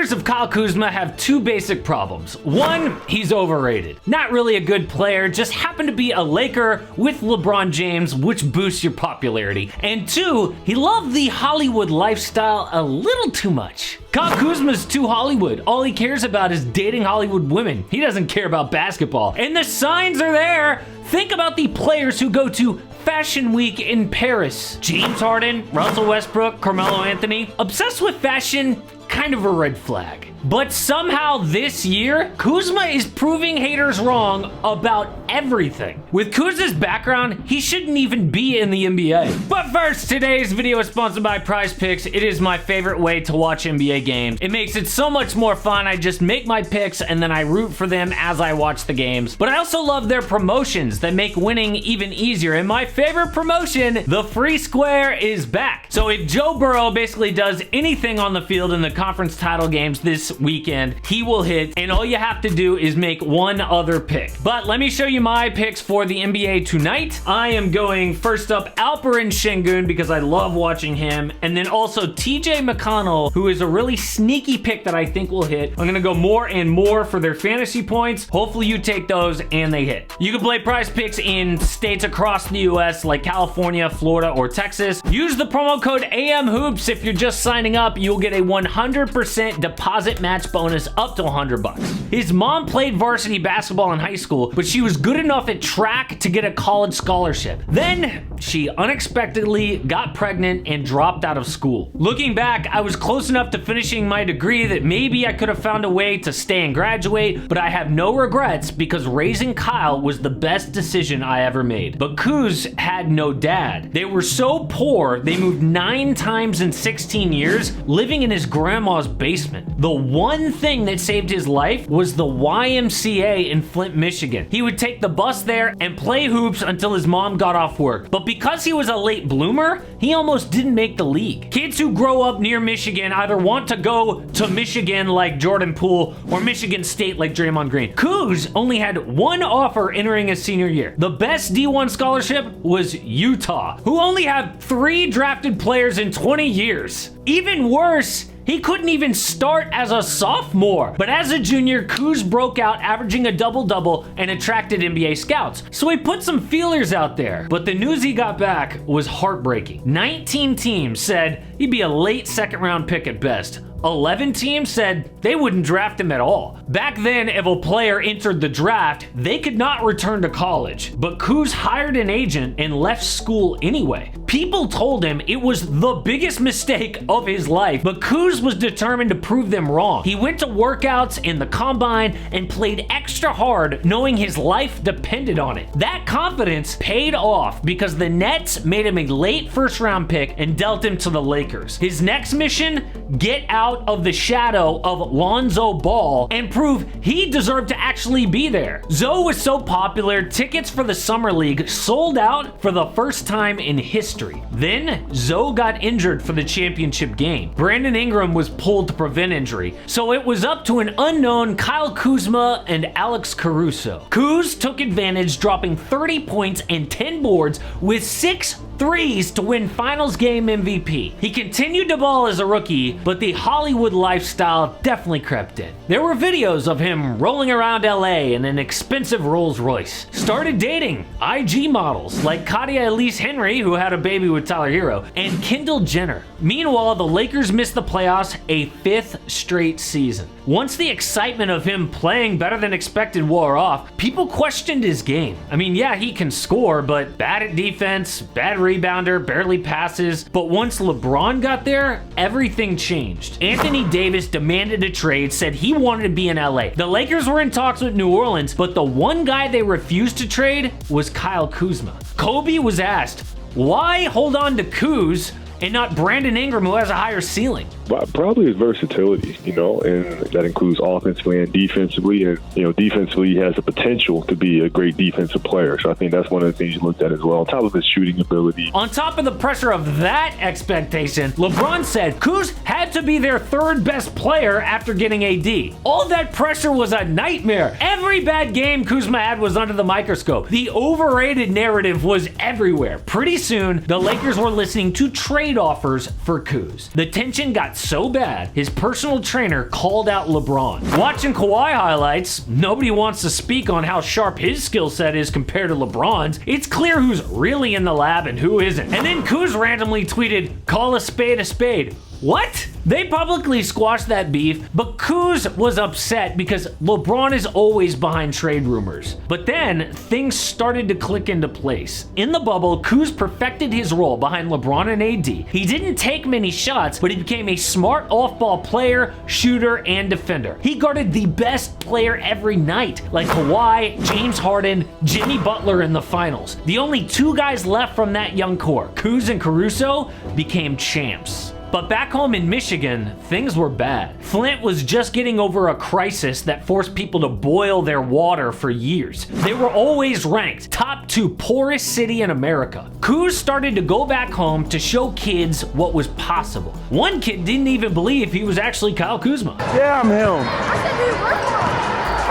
Haters of Kyle Kuzma have two basic problems. One, he's overrated. Not really a good player, just happened to be a Laker with LeBron James, which boosts your popularity. And two, he loved the Hollywood lifestyle a little too much. Kyle Kuzma's too Hollywood. All he cares about is dating Hollywood women. He doesn't care about basketball. And the signs are there. Think about the players who go to Fashion Week in Paris. James Harden, Russell Westbrook, Carmelo Anthony. Obsessed with fashion, kind of a red flag. But somehow this year, Kuzma is proving haters wrong about everything. With Kuzma's background, he shouldn't even be in the NBA. But first, today's video is sponsored by Prize Picks. It is my favorite way to watch NBA games. It makes it so much more fun. I just make my picks and then I root for them as I watch the games. But I also love their promotions that make winning even easier. And my favorite promotion, the free square, is back. So if Joe Burrow basically does anything on the field in the conference title games this weekend, he will hit, and all you have to do is make one other pick. But let me show you my picks for the NBA tonight. I am going first up Alperen Şengün because I love watching him, and then also TJ McConnell, who is a really sneaky pick that I think will hit. I'm gonna go more and more for their fantasy points. Hopefully you take those and they hit. You can play Prize Picks in states across the US like California, Florida, or Texas. Use the promo code AMHOOPS if you're just signing up. You'll get a 100% deposit match bonus up to $100. His mom played varsity basketball in high school, but she was good enough at track to get a college scholarship. Then she unexpectedly got pregnant and dropped out of school. Looking back, I was close enough to finishing my degree that maybe I could have found a way to stay and graduate, but I have no regrets because raising Kyle was the best decision I ever made. But Kuz had no dad. They were so poor, they moved 9 times in 16 years, living in his grandma's basement. The one thing that saved his life was the YMCA in Flint, Michigan. He would take the bus there and play hoops until his mom got off work. But because he was a late bloomer, he almost didn't make the league. Kids who grow up near Michigan either want to go to Michigan like Jordan Poole or Michigan State like Draymond Green. Kuz only had one offer entering his senior year. The best D1 scholarship was Utah, who only have 3 drafted players in 20 years. Even worse, he couldn't even start as a sophomore. But as a junior, Kuz broke out, averaging a double-double and attracted NBA scouts. So he put some feelers out there. But the news he got back was heartbreaking. 19 teams said he'd be a late second-round pick at best. 11 teams said they wouldn't draft him at all. Back then, if a player entered the draft, they could not return to college. But Kuz hired an agent and left school anyway. People told him it was the biggest mistake of his life, but Kuz was determined to prove them wrong. He went to workouts in the combine and played extra hard, knowing his life depended on it. That confidence paid off because the Nets made him a late first-round pick and dealt him to the Lakers. His next mission, get out of the shadow of Lonzo Ball and prove he deserved to actually be there. Zoe was so popular, tickets for the Summer League sold out for the first time in history. Then, Zoe got injured for the championship game. Brandon Ingram was pulled to prevent injury, so it was up to an unknown Kyle Kuzma and Alex Caruso. Kuz took advantage, dropping 30 points and 10 boards with 6 threes to win Finals Game MVP. He continued to ball as a rookie, but the Hollywood lifestyle definitely crept in. There were videos of him rolling around LA in an expensive Rolls Royce. Started dating IG models like Katia Elise Henry, who had a baby with Tyler Hero, and Kendall Jenner. Meanwhile, the Lakers missed the playoffs a 5th straight season. Once the excitement of him playing better than expected wore off, people questioned his game. I mean, yeah, he can score, but bad at defense, bad rebounder, barely passes. But once LeBron got there, everything changed. Anthony Davis demanded a trade, said he wanted to be in LA. The Lakers were in talks with New Orleans, but the one guy they refused to trade was Kyle Kuzma. Kobe was asked, why hold on to Kuz and not Brandon Ingram, who has a higher ceiling? Probably his versatility, and that includes offensively and defensively. And, defensively, he has the potential to be a great defensive player. So I think that's one of the things you looked at as well, on top of his shooting ability. On top of the pressure of that expectation, LeBron said Kuz had to be their 3rd best player after getting AD. All that pressure was a nightmare. Every bad game Kuzma had was under the microscope. The overrated narrative was everywhere. Pretty soon, the Lakers were listening to trade offers for Kuz. The tension got got so bad, his personal trainer called out LeBron. Watching Kawhi highlights, nobody wants to speak on how sharp his skill set is compared to LeBron's. It's clear who's really in the lab and who isn't. And then Kuz randomly tweeted, "Call a spade a spade." What? They publicly squashed that beef, but Kuz was upset because LeBron is always behind trade rumors. But then, things started to click into place. In the bubble, Kuz perfected his role behind LeBron and AD. He didn't take many shots, but he became a smart off-ball player, shooter, and defender. He guarded the best player every night, like Kawhi, James Harden, Jimmy Butler in the finals. The only two guys left from that young core, Kuz and Caruso, became champs. But back home in Michigan, things were bad. Flint was just getting over a crisis that forced people to boil their water for years. They were always ranked top 2 poorest city in America. Kuz started to go back home to show kids what was possible. One kid didn't even believe he was actually Kyle Kuzma. Yeah, I'm him. I said you were.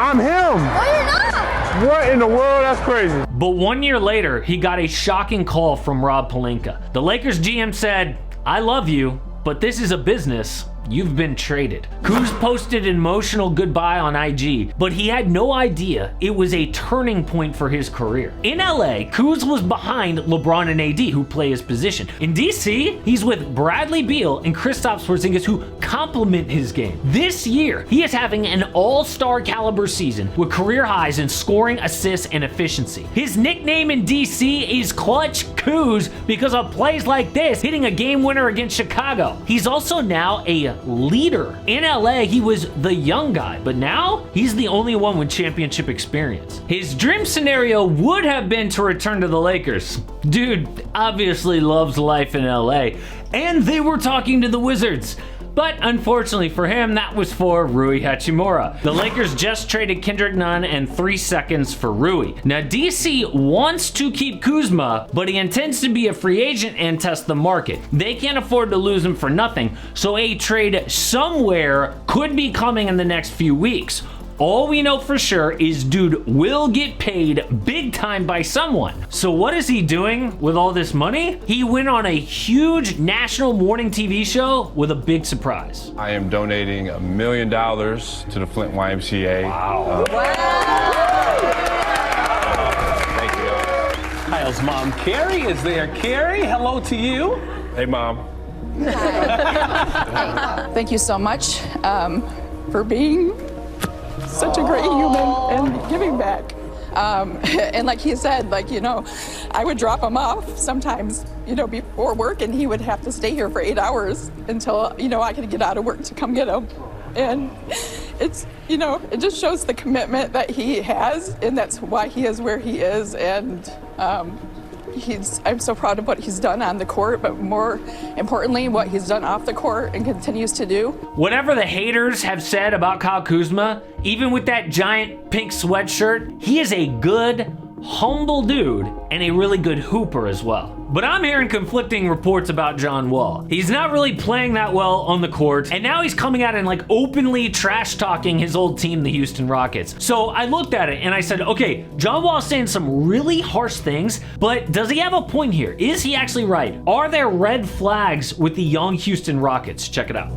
I'm him. No, you're not. What in the world? That's crazy. But 1 year later, he got a shocking call from Rob Pelinka. The Lakers GM said, "I love you, but this is a business. You've been traded." Kuz posted an emotional goodbye on IG, but he had no idea it was a turning point for his career. In LA, Kuz was behind LeBron and AD, who play his position. In DC, he's with Bradley Beal and Kristaps Porzingis, who complement his game. This year, he is having an all-star caliber season with career highs in scoring, assists, and efficiency. His nickname in DC is Clutch Kuz because of plays like this, hitting a game winner against Chicago. He's also now a leader. In LA, he was the young guy, but now he's the only one with championship experience. His dream scenario would have been to return to the Lakers. Dude obviously loves life in LA, and they were talking to the Wizards. But unfortunately for him, that was for Rui Hachimura. The Lakers just traded Kendrick Nunn and 3 seconds for Rui. Now DC wants to keep Kuzma, but he intends to be a free agent and test the market. They can't afford to lose him for nothing, so a trade somewhere could be coming in the next few weeks. All we know for sure is dude will get paid big time by someone. So what is he doing with all this money? He went on a huge national morning TV show with a big surprise. I am donating $1 million to the Flint YMCA. Wow. Thank you. Kyle's mom, Carrie, is there. Carrie, hello to you. Hey, Mom. Thank you so much for being such a great human and giving back. And like he said, I would drop him off sometimes, before work, and he would have to stay here for 8 hours until, I could get out of work to come get him. And it's, it just shows the commitment that he has, and that's why he is where he is. And I'm so proud of what he's done on the court, but more importantly, what he's done off the court and continues to do. Whatever the haters have said about Kyle Kuzma, even with that giant pink sweatshirt, he is a good, humble dude and a really good hooper as well. But I'm hearing conflicting reports about John Wall. He's not really playing that well on the court, and now he's coming out and openly trash talking his old team, the Houston Rockets. So I looked at it and I said, okay, John Wall's saying some really harsh things, but does he have a point here? Is he actually right? Are there red flags with the young Houston Rockets? Check it out.